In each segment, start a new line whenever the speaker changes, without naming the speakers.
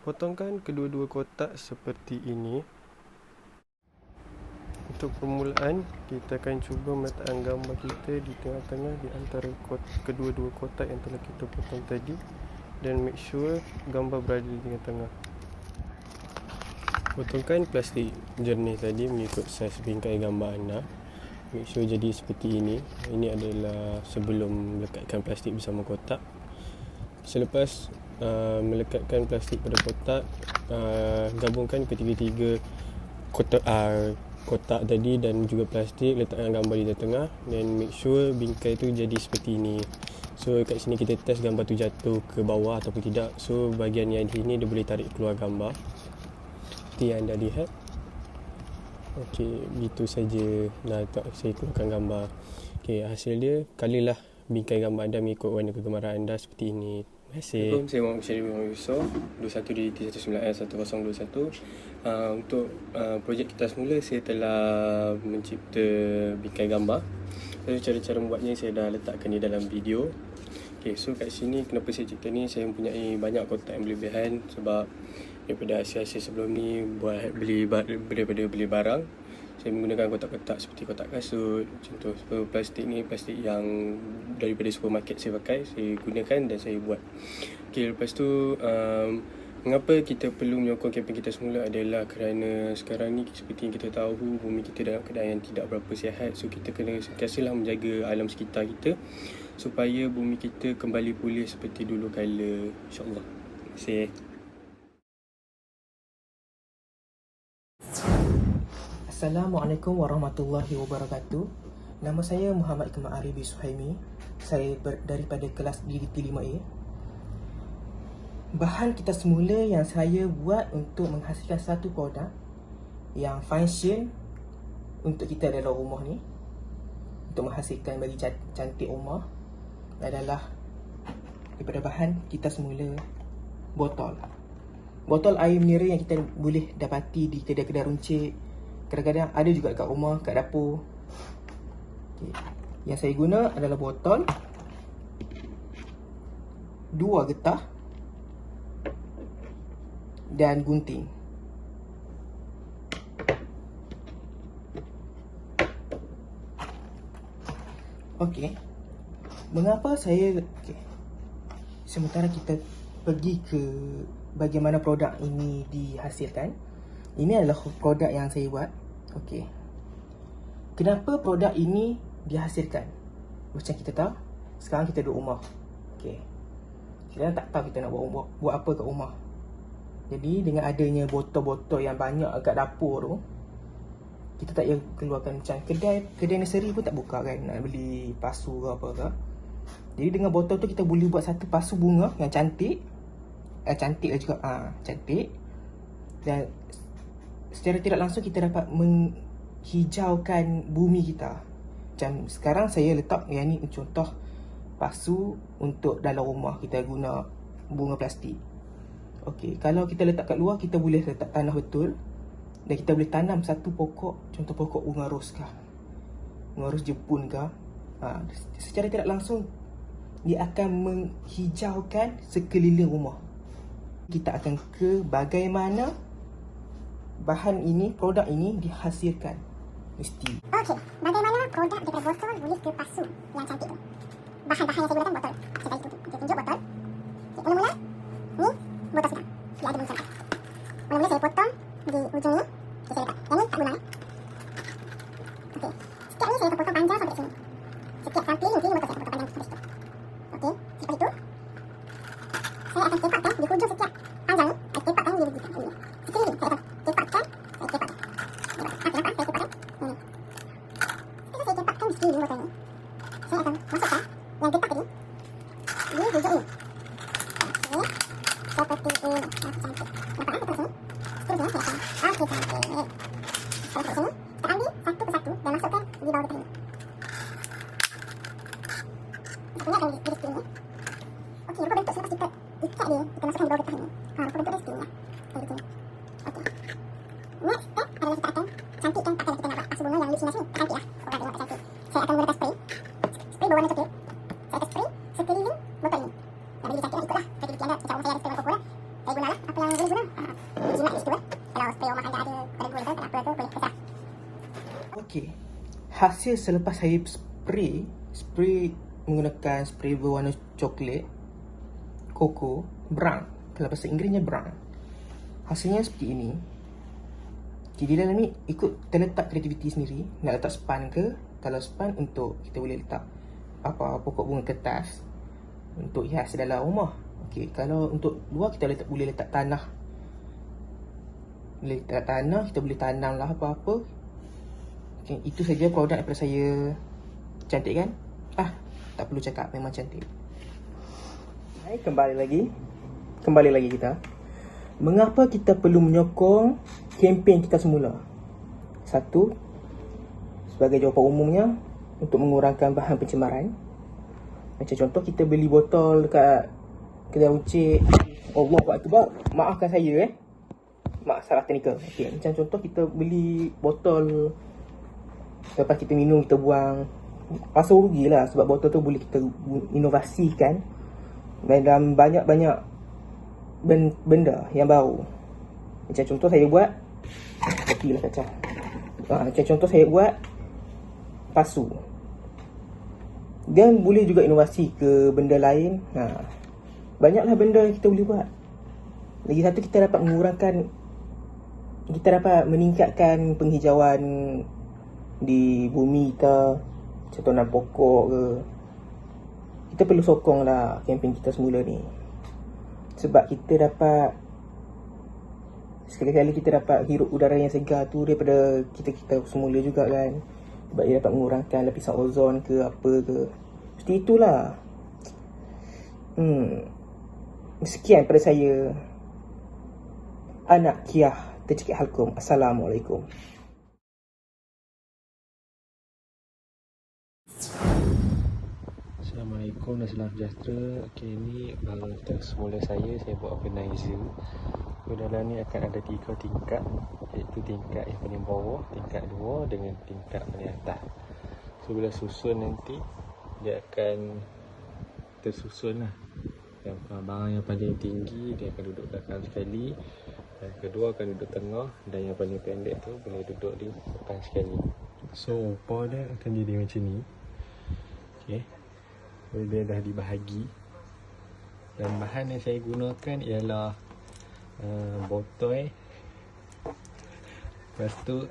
Potongkan kedua-dua kotak seperti ini. Untuk permulaan, kita akan cuba meletakkan gambar kita di tengah-tengah di antara kedua-dua kotak yang telah kita potong tadi, dan make sure gambar berada di tengah-tengah. Potongkan plastik jernih tadi mengikut saiz bingkai gambar anda. Make sure jadi seperti ini. Ini adalah sebelum melekatkan plastik bersama kotak. Selepas melekatkan plastik pada kotak, gabungkan ketiga-tiga kotak tadi dan juga plastik, letakkan gambar di tengah dan make sure bingkai tu jadi seperti ini. So kat sini kita test gambar tu jatuh ke bawah ataupun tidak. So bahagian yang di sini dia boleh tarik keluar gambar seperti yang anda lihat. Okey, begitu saja. Saya keluarkan gambar. Okey, hasil dia kalilah bingkai gambar anda mengikut warna kegemaran anda seperti ini. Terima kasih. Assalamualaikum, saya Muhammad Syarif bin Yusof, 21DT19L1021. Untuk projek kita semula, saya telah mencipta bingkai gambar. So, cara-cara membuatnya saya dah letakkan di dalam video. Okay, so kat sini kenapa saya cipta ni, saya mempunyai banyak kotak yang berlebihan sebab daripada hasil-hasil sebelum ni daripada beli barang, saya menggunakan kotak-kotak seperti kotak kasut, contoh. So, plastik ni plastik yang daripada supermarket saya pakai, saya gunakan dan saya buat. Okay, lepas tu mengapa kita perlu menyokong kempen kita semula adalah kerana sekarang ni seperti yang kita tahu, bumi kita dalam keadaan yang tidak berapa sihat. So kita kena sentiasalah menjaga alam sekitar kita supaya bumi kita kembali pulih seperti dulu kala, insyaAllah. Terima kasih.
Assalamualaikum warahmatullahi wabarakatuh. Nama saya Muhammad Kemal Aribi Suhaimi. Saya daripada kelas DDT 5A. Bahan kita semula yang saya buat untuk menghasilkan satu produk yang function untuk kita dalam rumah ni, untuk menghasilkan bagi cantik rumah, adalah daripada bahan kita semula botol. Botol air mineral yang kita boleh dapati di kedai-kedai runcit, kadang-kadang ada juga kat rumah, kat dapur. Okay. Yang saya guna adalah botol, 2 getah dan gunting. Okey. Mengapa saya sementara kita pergi ke bagaimana produk ini dihasilkan. Ini adalah produk yang saya buat. Okey. Kenapa produk ini dihasilkan? Macam kita tahu, sekarang kita duduk rumah. Okey. Kita tak tahu kita nak buat apa kat rumah. Jadi dengan adanya botol-botol yang banyak kat dapur tu, kita tak payah keluarkan macam kedai nursery pun tak buka kan, nak beli pasu ke apa ke. Jadi dengan botol tu kita boleh buat satu pasu bunga yang cantik. Cantik lah juga. Cantik. Dan secara tidak langsung kita dapat menghijaukan bumi kita. Macam sekarang saya letak yang ni contoh pasu untuk dalam rumah, kita guna bunga plastik. Okey, kalau kita letak kat luar, kita boleh letak tanah betul dan kita boleh tanam satu pokok, contoh pokok bunga ros kah, bunga ros Jepun kah. Secara tidak langsung dia akan menghijaukan sekeliling rumah. Kita akan ke bagaimana bahan ini, produk ini dihasilkan. Mesti.
Okey, bagaimana produk daripada botol boleh ke pasu yang cantik tu? Bahan-bahan yang saya gunakan botol. Saya tunjuk botol. Okay, mula-mula ni botol sedang. Dia ada bunyi cantik. Mula-mula saya potong di ujung ni. Okay, saya letak. Yang ni tak guna. Okey. Setiap ni saya akan potong panjang sampai sini. Setiap samping mungkin botol saya potong panjang sampai situ. Okey, seperti itu. Saya akan tepakkan di hujung setiap panjang ni. Saya tepakkan di sini. Sekeliling saya akan tepakkan. Saya tepakkan. Nampak? Saya tepakkan. Ini. Setelah saya tepakkan di sekeliling botol ni, saya akan masukkan yang getah tadi di hujung ini. Okey. Seperti ini. Cantik. Nampak betul sini? Seterusnya saya akan okey, cantik. Kalau kat sini, kita ambil satu persatu dan masukkan di bawah getah ini. Satunya akan jadi seperti ini. Okey, rupa bentuk selepas kita ikat dia, kita masukkan di bawah getah ini. Rupa bentuk dia seperti ini. Dari sini. Okey. Next step adalah kita akan cantikkan pakaian kita nak buat pasu bunga yang lip sini. Cantik lah. Orang tengok tak cantik. Saya akan menggunakan spray. Spray berwarna coklat. Saya akan spray sekeliling botol ini. Yang bagi cantik lah, ikutlah. Aktiviti anda, insyaAllah saya ada spray warna purple. Saya gunalah apa yang boleh guna.
hasil selepas saya spray menggunakan spray berwarna coklat, koko, brown. Kalau bahasa Inggerisnya brown. Hasilnya seperti ini. Jadi dalam ni terletak kreativiti sendiri. Nak letak span ke? Kalau span untuk kita boleh letak pokok bunga kertas untuk hias dalam rumah. Okey, kalau untuk luar kita boleh letak tanah. Boleh letak tanah, kita boleh tanam lah apa-apa. Okey, itu saja produk daripada saya. Cantik kan? Tak perlu cakap, memang cantik. Hai, kembali lagi kita. Mengapa kita perlu menyokong kempen kita semula? Satu, sebagai jawapan umumnya, untuk mengurangkan bahan pencemaran. Macam contoh, kita beli botol dekat kedai runcit. Allahu Akbar. Maafkan saya Maaf, salah teknikal. Okay, macam contoh, kita beli botol, lepas kita minum, kita buang. Rasa rugilah, sebab botol tu boleh kita inovasikan dalam banyak-banyak benda yang baru. Macam contoh saya buat kopi lah kacau. Macam contoh saya buat pasu. Dan boleh juga inovasi ke benda lain. Banyaklah benda yang kita boleh buat. Lagi satu, kita dapat meningkatkan penghijauan di bumi kita. Contoh tanam pokok ke. Kita perlu sokong lah kempen kita semula ni. Sebab kita dapat, sekali-kali kita dapat hirup udara yang segar tu daripada kita semula juga kan. Sebab dia dapat mengurangkan lapisan ozon ke apa ke. Seperti itulah. Sekian pada saya, Anak Kiyah Tercekik Halkum. Assalamualaikum.
Assalamualaikum dan salam sejahtera. Okey, ni untuk semula saya buat organizer. Dalam ni akan ada 3 tingkat, iaitu tingkat yang paling bawah, tingkat 2 dengan tingkat paling atas. So bila susun nanti, dia akan tersusun lah. Yang barang yang paling tinggi dia akan duduk belakang sekali, yang kedua akan duduk tengah, dan yang paling pendek tu boleh duduk di depan sekali. So upah dia akan jadi macam ni. Okay, dia dah dibahagi. Dan bahan yang saya gunakan ialah botol, lepas tu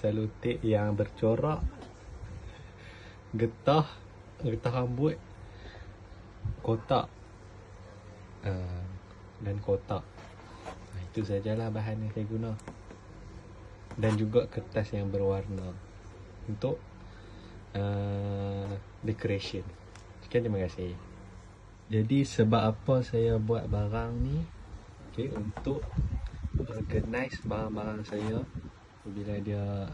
selotip yang bercorak, getah rambut, kotak, dan kotak. Itu sajalah bahan yang saya guna. Dan juga kertas yang berwarna untuk decoration. Sekian, terima kasih. Jadi sebab apa saya buat barang ni? Okay, untuk organize barang-barang saya. Bila dia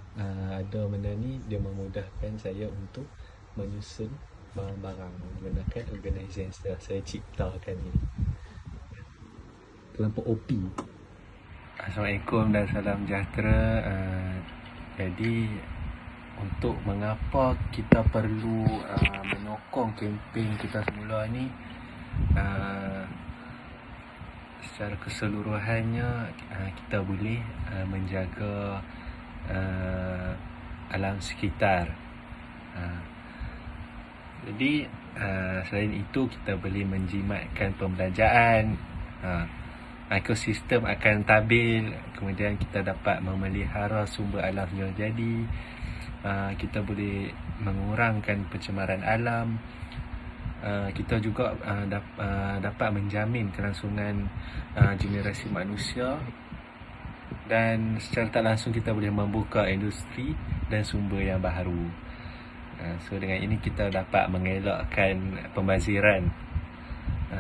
ada benda ni, dia memudahkan saya untuk menyusun barang-barang menggunakan organizer yang saya ciptakan ni. Terlampau OP. Assalamualaikum dan salam sejahtera. Jadi untuk mengapa kita perlu menyokong kempen kita semula ni, secara keseluruhannya kita boleh menjaga alam sekitar. Jadi selain itu, kita boleh menjimatkan pembelanjaan, ekosistem akan stabil, kemudian kita dapat memelihara sumber alam yang jadi, kita boleh mengurangkan pencemaran alam, kita juga dapat menjamin kelangsungan generasi manusia, dan secara tak langsung kita boleh membuka industri dan sumber yang baharu. So dengan ini kita dapat mengelakkan pembaziran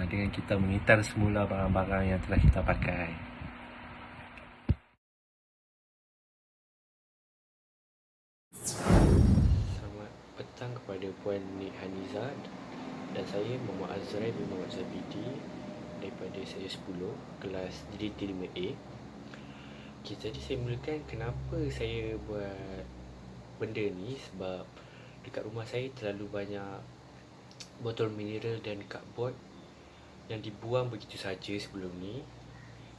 dengan kita mengitar semula barang-barang yang telah kita pakai. Selamat petang kepada Puan Nik Hanizad dan saya Muhammad Azrael bin Muhammad Zabidi daripada saya 10 kelas JDT 5A. Okay, jadi saya mulakan kenapa saya buat benda ni, sebab dekat rumah saya terlalu banyak botol mineral dan cardboard yang dibuang begitu saja sebelum ni.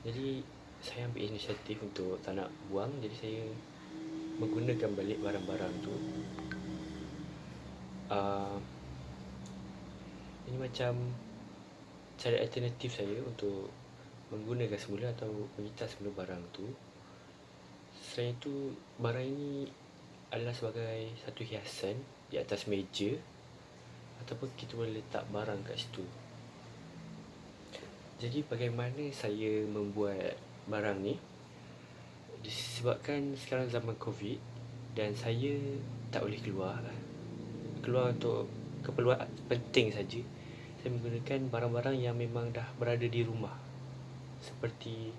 Jadi saya ambil inisiatif untuk tak nak buang, jadi saya menggunakan balik barang-barang tu
Ini macam cara alternatif saya untuk menggunakan semula atau menyita semula barang tu. Selain itu, barang ini adalah sebagai satu hiasan di atas meja, ataupun kita boleh letak barang kat situ. Jadi bagaimana saya membuat barang ni? Disebabkan sekarang zaman COVID dan saya tak boleh keluar untuk keperluan penting saja, saya menggunakan barang-barang yang memang dah berada di rumah, seperti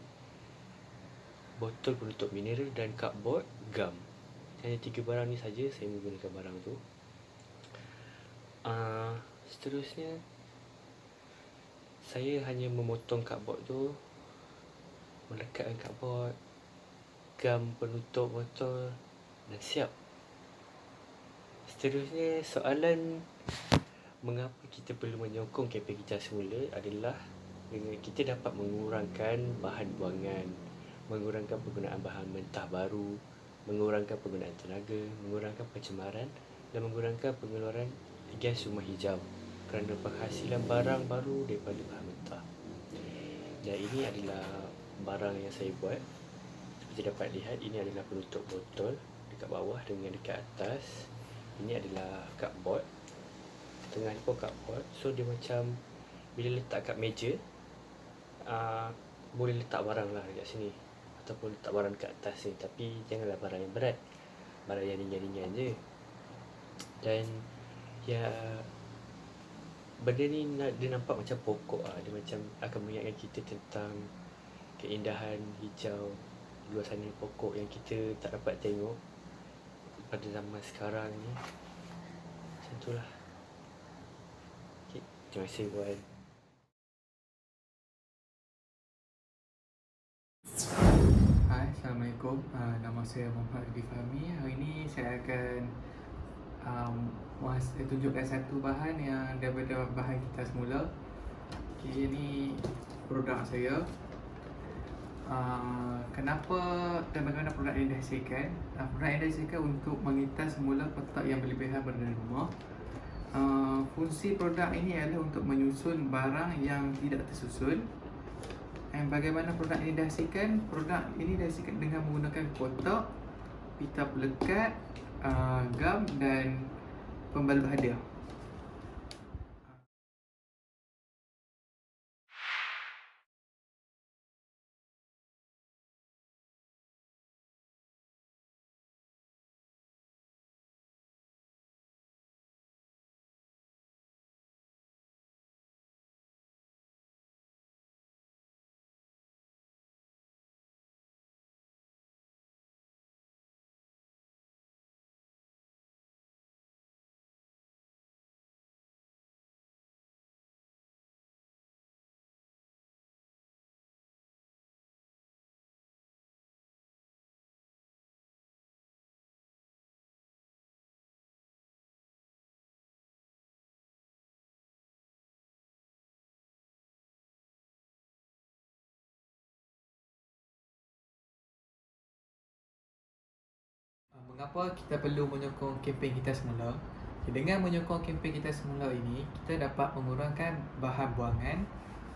botol penutup mineral dan cardboard, gam. Hanya 3 barang ni saja saya menggunakan barang tu. Seterusnya, saya hanya memotong cardboard tu, melekatkan cardboard, gam penutup botol dan siap. Seterusnya, soalan mengapa kita perlu menyokong kempen kita semula adalah dengan kita dapat mengurangkan bahan buangan, mengurangkan penggunaan bahan mentah baru, mengurangkan penggunaan tenaga, mengurangkan pencemaran dan mengurangkan pengeluaran gas rumah hijau kerana penghasilan barang baru daripada bahan mentah. Dan ini adalah barang yang saya buat. Seperti dapat lihat, ini adalah penutup botol dekat bawah dengan dekat atas. Ini adalah cardboard, tengah ni pun cardboard. So dia macam bila letak kat meja, boleh letak barang lah dekat sini, ataupun letak barang dekat atas ni. Tapi janganlah barang yang berat, barang yang ringan-ringan je. Dan ya, benda ni dia nampak macam pokok lah. Dia macam akan mengingatkan kita tentang keindahan hijau luar sana, pokok yang kita tak dapat tengok pada zaman sekarang ni. Macam itulah. Okay, terima kasih buat.
Hai, Assalamualaikum. Nama saya Muhammad Arif Fahmi. Hari ini saya akan tunjukkan satu bahan yang daripada bahan kita semula. Okay, ini produk saya. Kenapa dan bagaimana produk ini dihasilkan? Produk ini dihasilkan untuk mengitas semula kotak yang berlebihan berada di rumah. Fungsi produk ini adalah untuk menyusun barang yang tidak tersusun. Dan bagaimana produk ini dihasilkan? Produk ini dihasilkan dengan menggunakan kotak, pita pelekat, gam dan pembalut hadiah. Mengapa kita perlu menyokong kempen kita semula? Dengan menyokong kempen kita semula ini, kita dapat mengurangkan bahan buangan,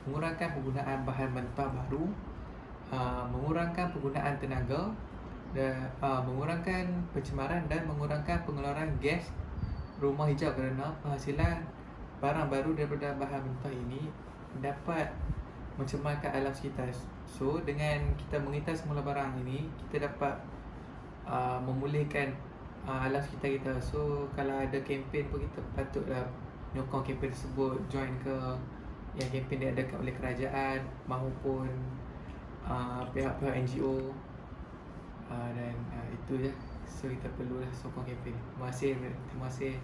mengurangkan penggunaan bahan mentah baru, mengurangkan penggunaan tenaga, dan mengurangkan pencemaran dan mengurangkan pengeluaran gas rumah hijau kerana penghasilan barang baru daripada bahan mentah ini dapat mencemarkan alam sekitar. So, dengan kita mengitas semula barang ini, kita dapat memulihkan alam sekitar kita. So kalau ada kempen pun kita patutlah nyokong kempen tersebut, join ke yang kempen diadakan oleh kerajaan maupun pihak-pihak NGO, dan itu je. So kita perlulah sokong kempen. Terima kasih.